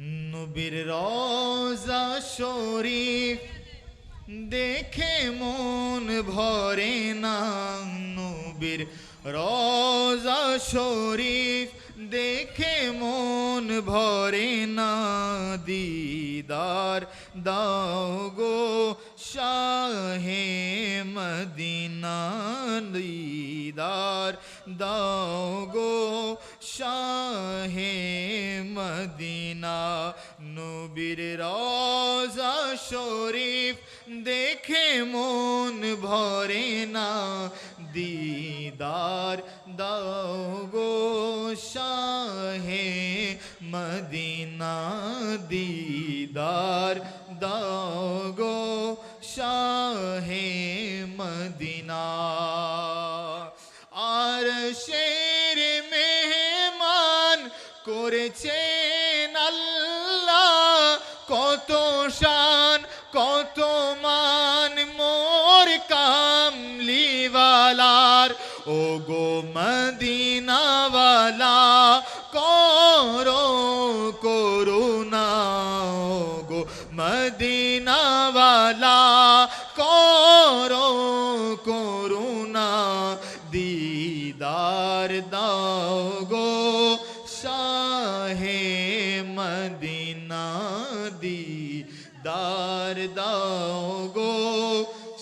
নবীর রওজা শরীফ দেখে মন ভরে না। নবীর রওজা শরীফ দেখে মন ভরে না। দিদার দাও গো শাহে মদিনা, দিদার দাও গো শাহে মদিনা। নবীর রওজা শরীফ দেখে মন ভরে না। দিদার দাও গো শাহে মদিনা, দিদার দাও গো শাহে মদিনা। আর শের মেহমান করেছেন আল্লাহ, কত শান কত মান মোর কামলিওয়ালার। ও গো মদিনাওয়ালা করো করুণা, ও গো মদিনাওয়ালা করো করুণা। দিদার দাও গো শাহে মদিনা, দিদার দাও গো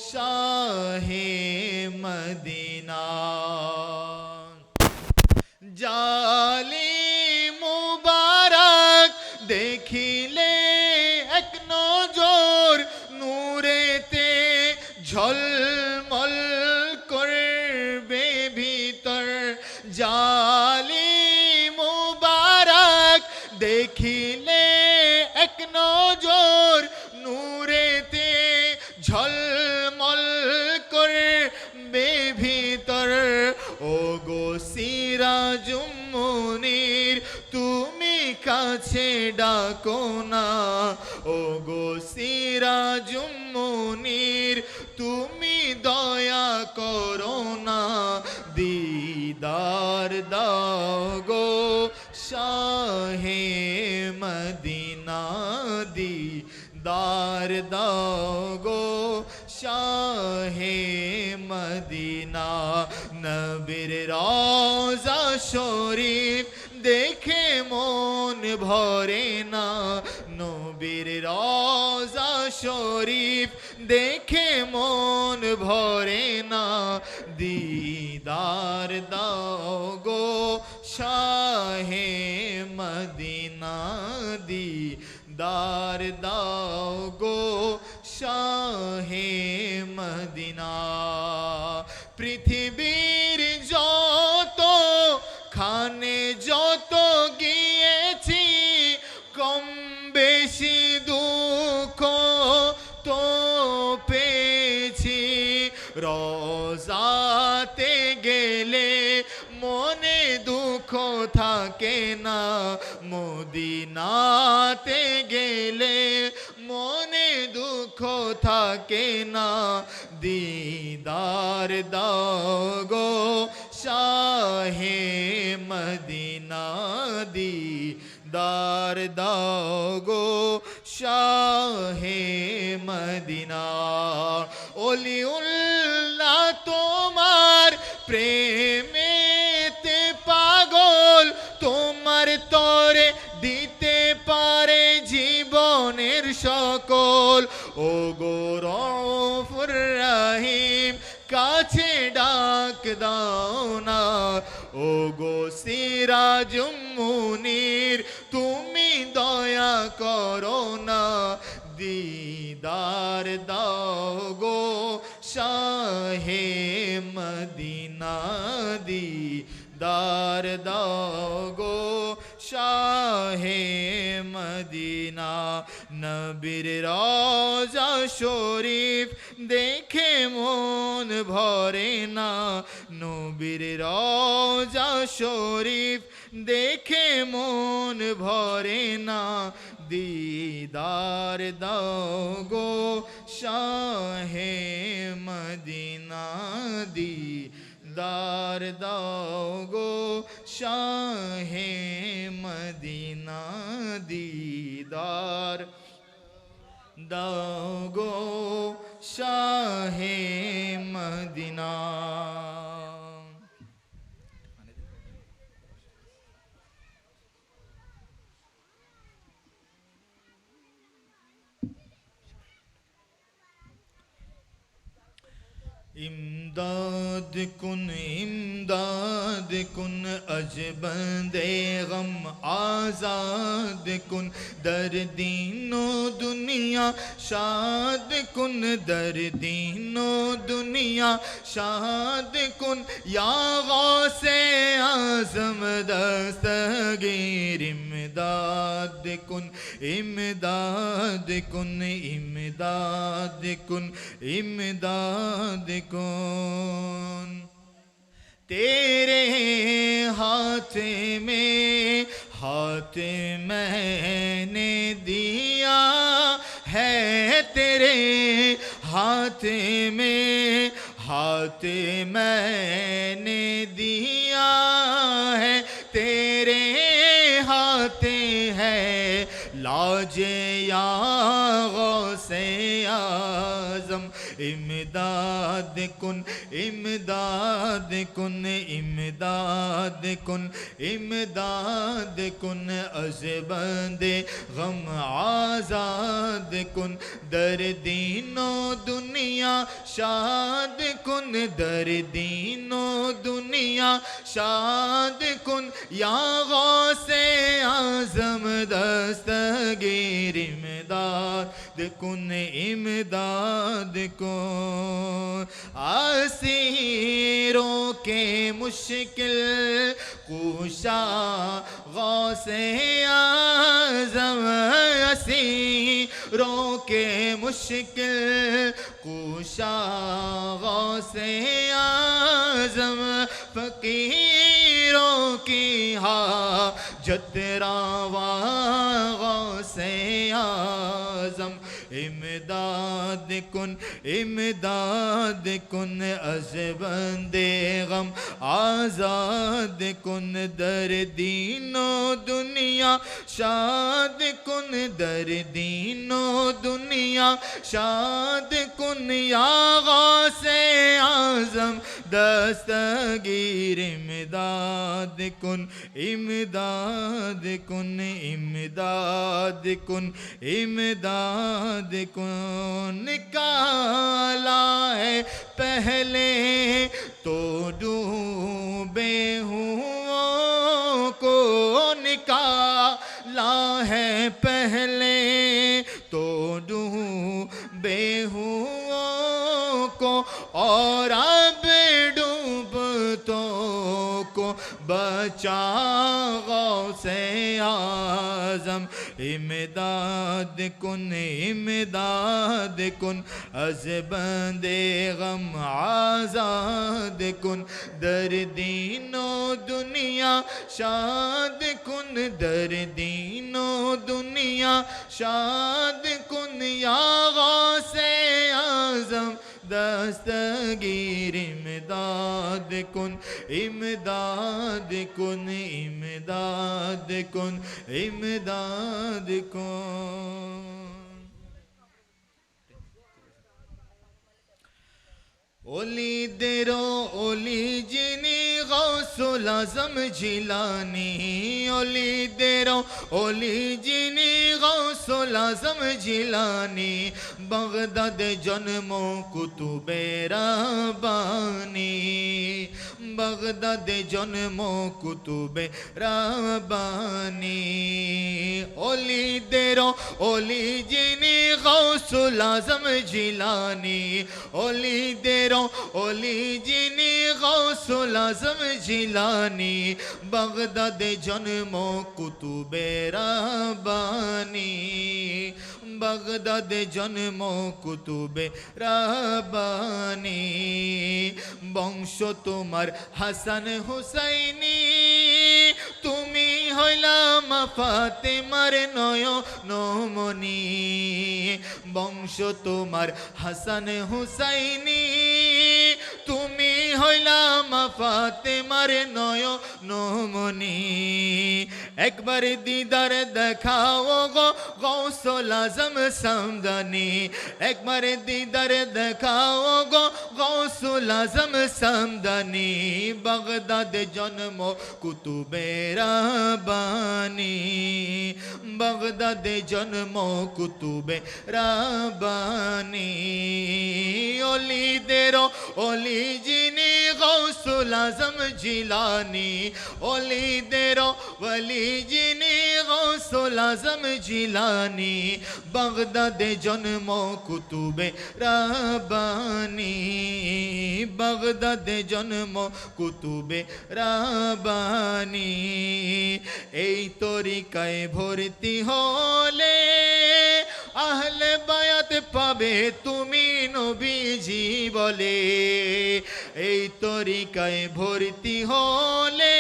শাহে মদিনা। জালি মুবারক দেখিলে এক নজর, নূরেতে ঝলমল করবে ভিতর। জালি মুবারক দেখিলে এক নজর, নূরেতে ঝলমল করবে ভিতর। ও গো সিরাজুম মুনির তুমি কাছে ডাকো না। ও গো সিরাজুম মুনির তুমি দয়া করো না। দিদার দাও গো শাহে মদিনা, দিদার দাও গো শাহে মদিনা। নবীর রওজা শরীফ দেখে মন ভরে না। নবীর রওজা শরীফ দেখে মন ভরে না। দিদার দাও গো শাহে মদিনা, দিদার দাও গো শাহে মদিনা। পৃথিবীর যত খানে যত গিয়েছি, কম বেশি দুঃখ তো পেয়েছি। রওজাতে গেলে মনে দুঃখ থাকে না। মদিনাতে গেলে মনে দুঃখ থাকে না। দিদার দাও গো শাহে মদিনা, দিদার দাও গো শাহে মদিনা। ওলিউল্লাহ তোমার প্রেমেতে পাগল, তোমার তরে দিতে পারে জীবনের সকল। ও গো রউফুর রহিম কাছে ডাক দাও না। ও গো সিরাজুম মুনির তুমি দয়া করো না। দিদার দাও গো শাহে মদিনা, দিদার দাও গো শাহে মদিনা। নবীর রওজা শরীফ দেখে মন ভরে না। নবীর রওজা শরীফ দেখে মন ভরে না। দিদার দাও গো শাহে মদিনা, দিদার দাও গো শাহে মদিনা, দি দাও গো শাহে মদিনা। امداد کن اج بندے غم آزاد کن، در دین و دنیا شاد کن، در دین و دنیا شاد کن، یا غوث اعظم دستگیر امداد کن، امداد کن، امداد کن، امداد کن۔ تیرے ہاتھ میں ہاتھ میں نے دیا ہے، تیرے ہاتھ میں ہاتھ میں نے دیا ہے، تیرے ہاتھ ہے لاج یا غوث اعظم، امداد کن، امداد کن، امداد کن، امداد کن، از بندے غم آزاد کن، در دین و دنیا شاد کن، در دین و دنیا شاد کن، یا غوث اعظم دستگیر امداد کن، امداد کن۔ اسیروں کے مشکل کشا غوث اعظم، اسیروں کے مشکل کشا غوث اعظم، فقیروں کی حاجت روا غوث اعظم، امداد کن، امداد کن، از بندے غم آزاد کن، در دین و دنیا شاد کن، در دین و دنیا شاد کن، یا غوث اعظم دستگیر امداد کن، امداد کن، امداد کن، امداد کن۔ نکالا ہے پہلے تو ڈوبے ہوں کو، نکالا ہے پہلے تو ڈوبے ہوں کو، اور اب ڈوبتوں کو بچا غوث اعظم، امداد کن، امداد کن، از بندے غم آزاد کن، در دین و دنیا شاد کن، در دین و دنیا شاد کن، یا غوث اعظم دستگیر امداد کن، امداد کن، امداد کن، امداد کن۔ اولی درو اولی جنی غوث الاعظم جیلانی، اولی درو اولی جنی غوث الاعظم جیلانی، بغداد جنم و کتب ربانی، بغداد جنم و کتب ربانی، اولی درو اولی جنی غوث الاعظم جیلانی، اولی درو اولی جنی غوث الاعظم جیلانی، بغداد جنم و کتب ربانی، بغداد جنم و کتب ربانی، বংশ তোমার হাসান হুসাইনি, তুমি হইলাম ফাতেমার নয়নমণি, বংশ তোমার হাসান হুসাইনি, তুমি হইলাম ফাতেমার নয়নমণি একবার দিদার দেখাও গো গৌসুল আজম সামদানি একবার দিদার দেখাও গো গৌসুল আজম সামদানি বাগদাদ জন্ম কুতুবে রাব্বানি বাগদাদ জন্ম কুতুবে রাব্বানি ওলিদের ওলি যিনি গৌসুল আজম জিলানি ওলিদের ওলি যিনি গৌসুল আজম জিলানি বাগদাদে জন্ম কুতুবে রাব্বানি বাগদাদে জন্ম কুতুবে রাব্বানি এই তরিকায় ভর্তি হলে আহলে বায়াত পাবে তুমি নবীজি বলে এই তরিকায় ভর্তি হলে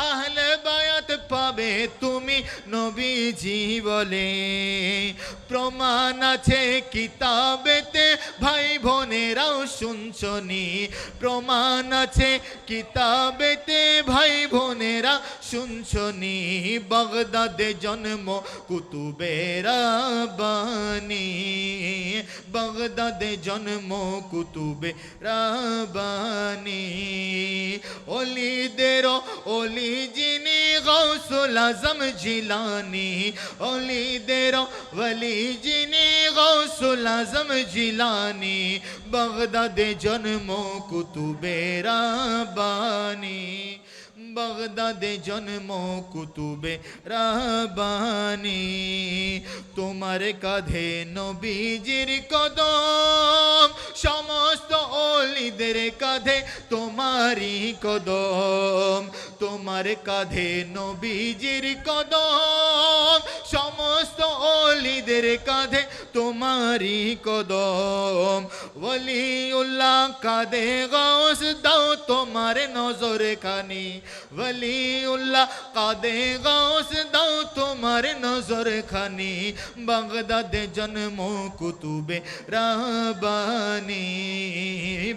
আহলে বায়াত পাবে তুমি নবীজি বলে প্রমাণ আছে কিতাবেতে ভাই বোনেরাও শুনছনি প্রমাণ আছে কিতাবেতে ভাই বোনেরা শুনছনি বাগদাদে জন্ম কুতুবে রাব্বানি বাগদাদে জন্ম কুতুবে রাব্বানি ওলিদের ওলি যিনি গৌসুল আজম জিলানি ওলিদের ওলি যিনি গৌসুল আজম জিলানি বাগদাদে জন্ম কুতুবে রাব্বানি বাগদাদে জন্ম কুতুবে রাব্বানি তোমার কাঁধে নবীজির কদম সমস্ত ওলিদের কাঁধে তোমারই কদম তোমার কাঁধে নবীজির কদম সমস্ত ওলিদের কাঁধে তোমারই কদম ওলিউল্লাহ কাঁধে গৌস দাও তোমার নজর খানি ওলিউল্লাহ কাঁধে গৌস দাও তোমার নজর খানি বাগদাদে জন্ম কুতুবে রাব্বানি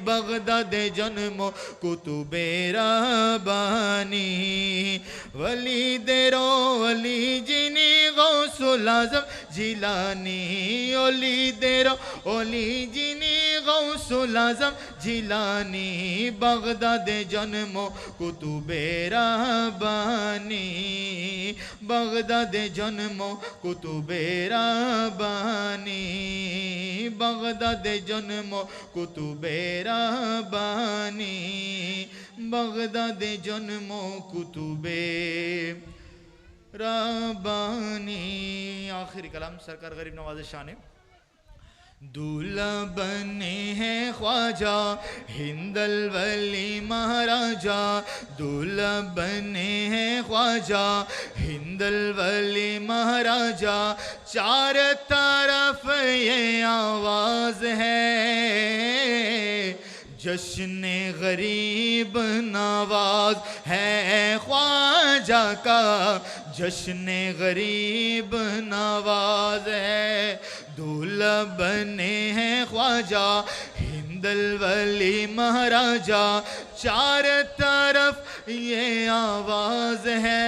বাগদাদে জন্ম কুতুবে রাব্বানি ওলিদের ওলি যিনি গৌসুল আজম জিলানি ওলিদের ওলি যিনি গৌসুল আজম জিলানি বাগদাদে জন্ম কুতুবে রাব্বানি বাগদাদে জন্ম কুতুবে রাব্বানি বাগদাদে জন্ম কুতুবে রাব্বানি বাগদাদে জন্ম কুতুবে রাব্বানি आखिरी कलाम सरकार गरीब नवाज शान दूल्हा बने हैं ख्वाजा हिंदल वली महाराजा दूल्हा बने हैं ख्वाजा हिंदल वली महाराजा चार तरफ ये आवाज है जश्न गरीब नवाज है ख्वाजा का जश्न गरीब नवाज है दूल्हा बने हैं ख्वाजा हिंदल वली महाराजा चार तरफ ये आवाज है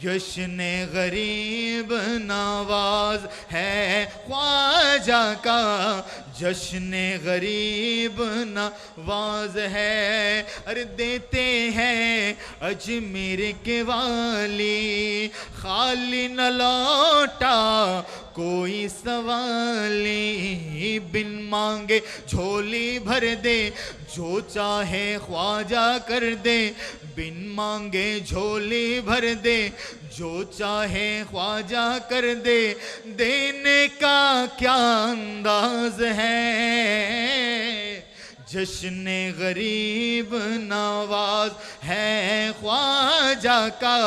जश्न गरीब नवाज है ख्वाजा का जश्न गरीब नवाज है अरे देते हैं अजमेर के वाली खाली न लौटा कोई सवाली बिन मांगे झोली भर दे जो चाहे ख्वाजा कर दे बिन मांगे झोली भर दे जो चाहे ख्वाजा कर दे देने का क्या अंदाज है जश्न गरीब नवाज है ख्वाजा का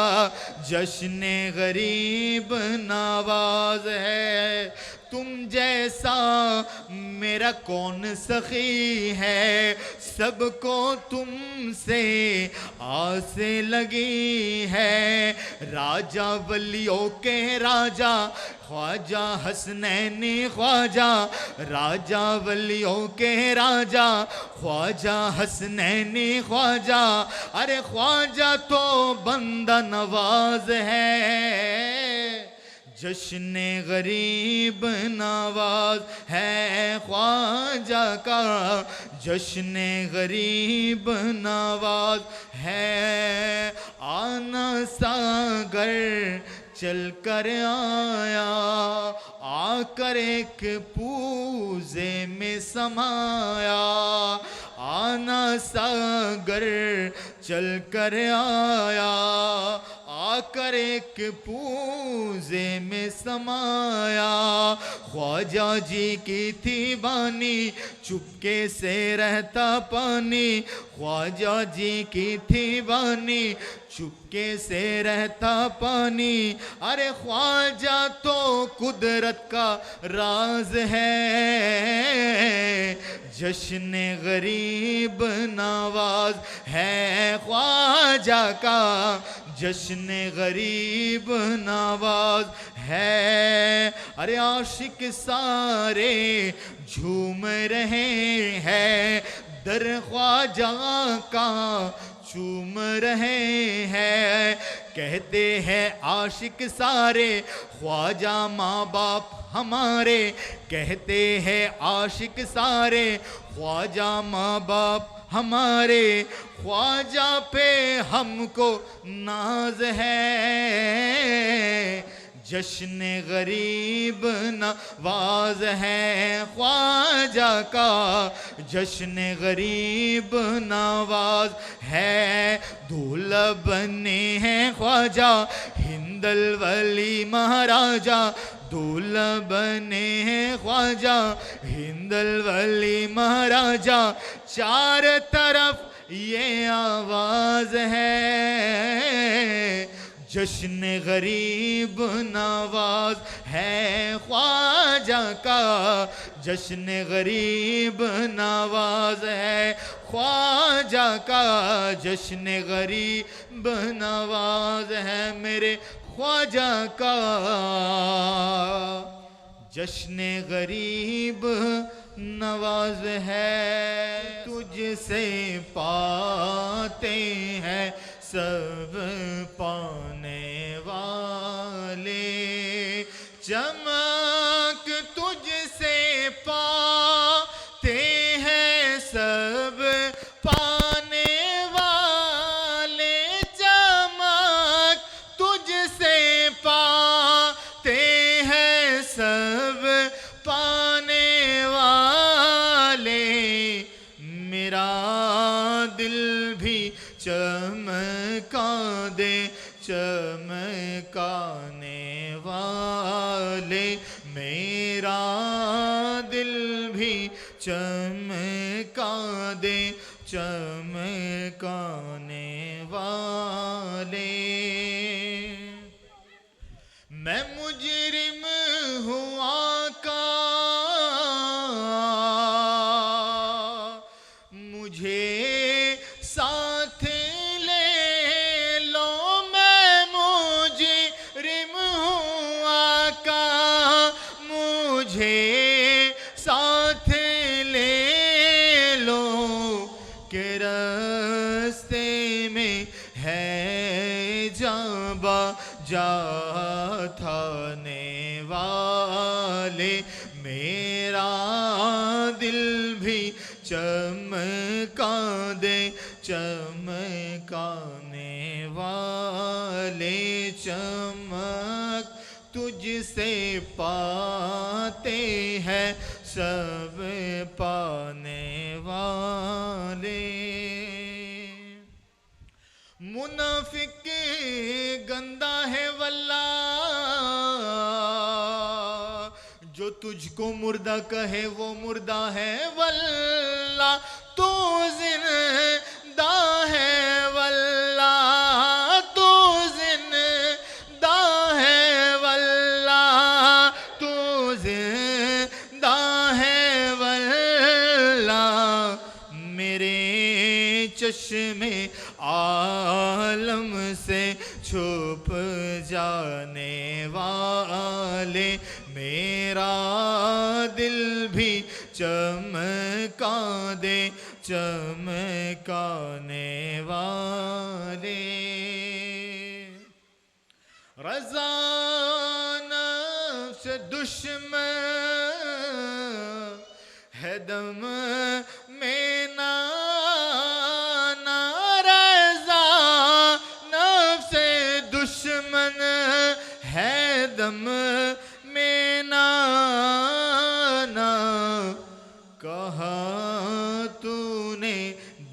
जश्न गरीब नवाज है تم جیسا میرا کون سخی ہے، سب کو تم سے آس لگی ہے، راجہ ولیوں کے راجہ خواجہ حسنین خواجہ، راجہ ولیوں کے راجہ خواجہ حسنین خواجہ، ارے خواجہ تو بندہ نواز ہے، جشن غریب نواز ہے خواجہ کا، جشن غریب نواز ہے، آنا ساگر چل کر آیا، آ کر ایک پوزے میں سمایا، آنا ساگر چل کر آیا، آ کر ایک پوزے میں سمایا، خواجہ جی کی تھی بانی چپکے سے رہتا پانی، خواجہ جی کی تھی بانی چپکے سے رہتا پانی، ارے خواجہ تو قدرت کا راز ہے، جشن غریب نواز ہے خواجہ کا، جشن غریب نواز ہے، ارے عاشق سارے جھوم رہے ہیں، در خواجہ کا چوم رہے ہیں، کہتے ہیں عاشق سارے خواجہ ماں باپ ہمارے، کہتے ہیں عاشق سارے خواجہ ماں باپ ہمارے، خواجہ پہ ہم کو ناز ہے، جشن غریب نواز ہے خواجہ کا، جشن غریب نواز ہے، دولہا بنے ہیں خواجہ ہند الولی مہاراجہ، دولہا بنے ہیں خواجہ ہند الولی مہاراجہ، چار طرف یہ آواز ہے، جشن غریب نواز ہے خواجہ کا، جشن غریب نواز ہے خواجہ کا، جشن غریب نواز ہے میرے خواجہ کا، جشن غریب نواز ہے، تجھ سے پاتے ہیں سب پانے والے، چمک تجھ سے پاتے ہیں سب پانے والے، چمک تجھ سے پاتے ہیں سب پانے والے، میرا دل بھی چمکا دے چمکانے والے، میرا دل بھی چمکا دے چمکانے والے، میں مجرم ہوں آقا مجھے ساتھ لے لو، میں مجرم ہوں آقا مجھے ساتھ لے لو، کہ راستے میں ہے جابا جا تھانے والے، میرا دل بھی چمکا دے چمکانے والے، چمک تجھ سے پاتے ہیں سب پانے والے، منافق گندا ہے واللہ، جو تجھ کو مردہ کہے وہ مردہ ہے واللہ، تو زندہ ہے واللہ، تو زندہ ہے واللہ، تو زندہ چشم عالم سے چھپ جانے والے، میرا دل بھی چمکا دے چمکانے والے۔ رضا نفس دشمن ہے دم میں نانا، رضا نفس دشمن ہے دم میں نانا، کہاں تو نے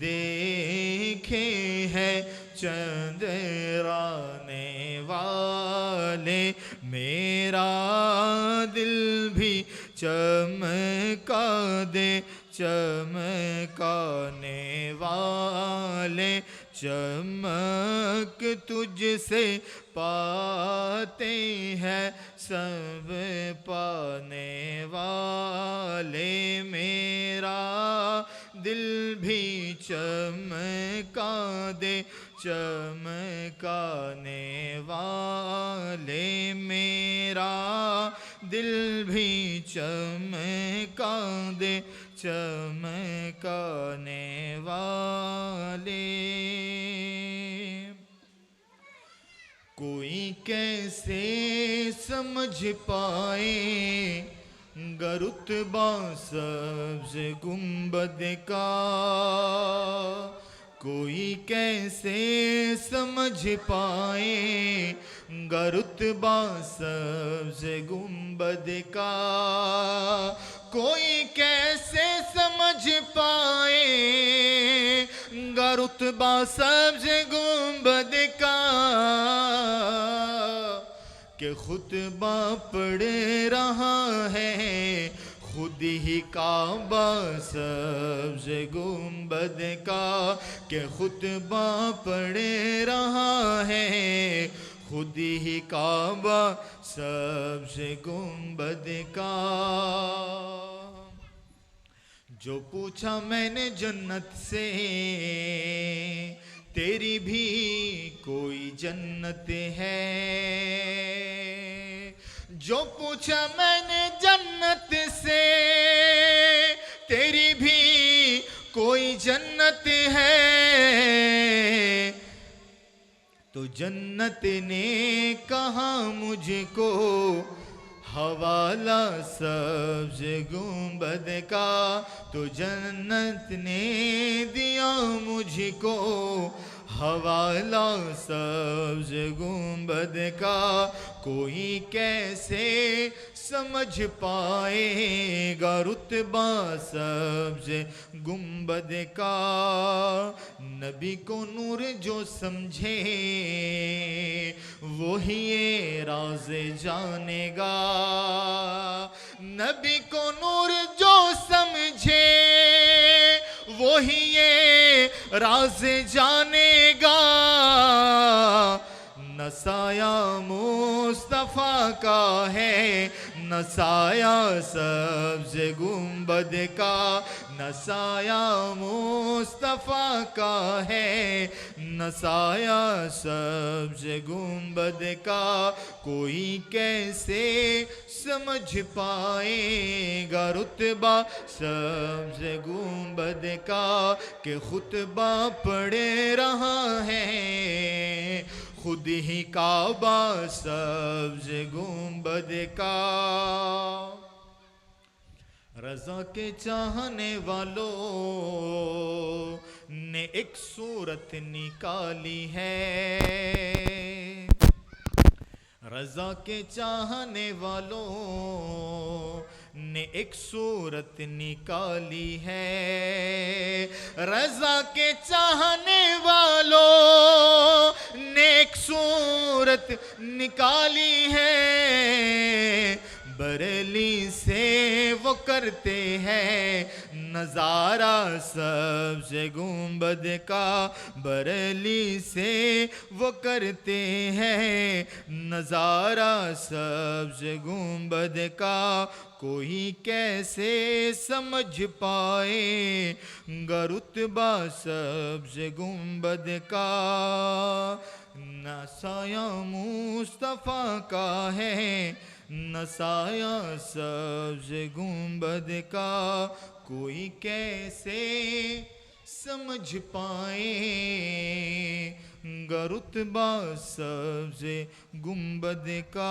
دیکھے ہیں چندرانے والے، میرا دل بھی چمکا دے چمکانے والے، چمک تجھ سے پاتے ہیں سب پانے والے، میرا دل بھی چمکا دے چمکانے والے، میرا دل بھی چمکا دے چمکانے والے۔ کوئی کیسے سمجھ پائے گا رتبہ سبز گنبد کا، کوئی کیسے سمجھ پائے گا رتبہ سبز گنبد کا، کوئی کیسے سمجھ پائے گا رتبہ سبز گنبد کا، کہ خطبہ پڑھ رہا ہے خود ہی کعبہ سبز گنبد کا، کہ خطبہ پڑھ رہا ہے خود ہی کعبہ سبز گنبد کا۔ جو پوچھا میں نے جنت سے تیری بھی کوئی جنت ہے، جو پوچھا میں نے جنت سے تیری بھی کوئی جنت ہے، تو جنت نے کہا مجھ کو حوالہ سبز گنبد کا، تو جنت نے دیا مجھ کو حوالہ سبز گنبد کا، کوئی کیسے سمجھ پائے گا رتبہ سبز گنبد کا، نبی کو نور جو سمجھے وہی یہ راز جانے گا، نبی کو نور جو سمجھے وہی یہ راز جانے گا، نہ سایہ مصطفیٰ کا ہے نہ سایہ سبز گنبد کا، نہ سایہ مصطفیٰ کا ہے نہ سایہ سبز گنبد کا، کوئی کیسے سمجھ پائے گا رتبہ سبز گنبد کا، کہ خطبہ پڑھ رہا ہے خود ہی کعبہ سبز گنبد کا۔ رضا کے چاہنے والوں نے ایک صورت نکالی ہے، رضا کے چاہنے والوں نے ایک صورت نکالی ہے، رضا کے چاہنے والوں نے ایک صورت نکالی ہے، بریلی سے وہ کرتے ہیں نظارہ سبز گنبد کا بریلی سے وہ کرتے ہیں، نظارہ سبز گنبد کا کوئی کیسے سمجھ پائے گا رتبہ سبز گنبد کا، نہ سایہ مصطفیٰ کا ہے نہ سایہ سبز گنبد کا، کوئی کیسے سمجھ پائے گا رتبہ سبز گنبد کا۔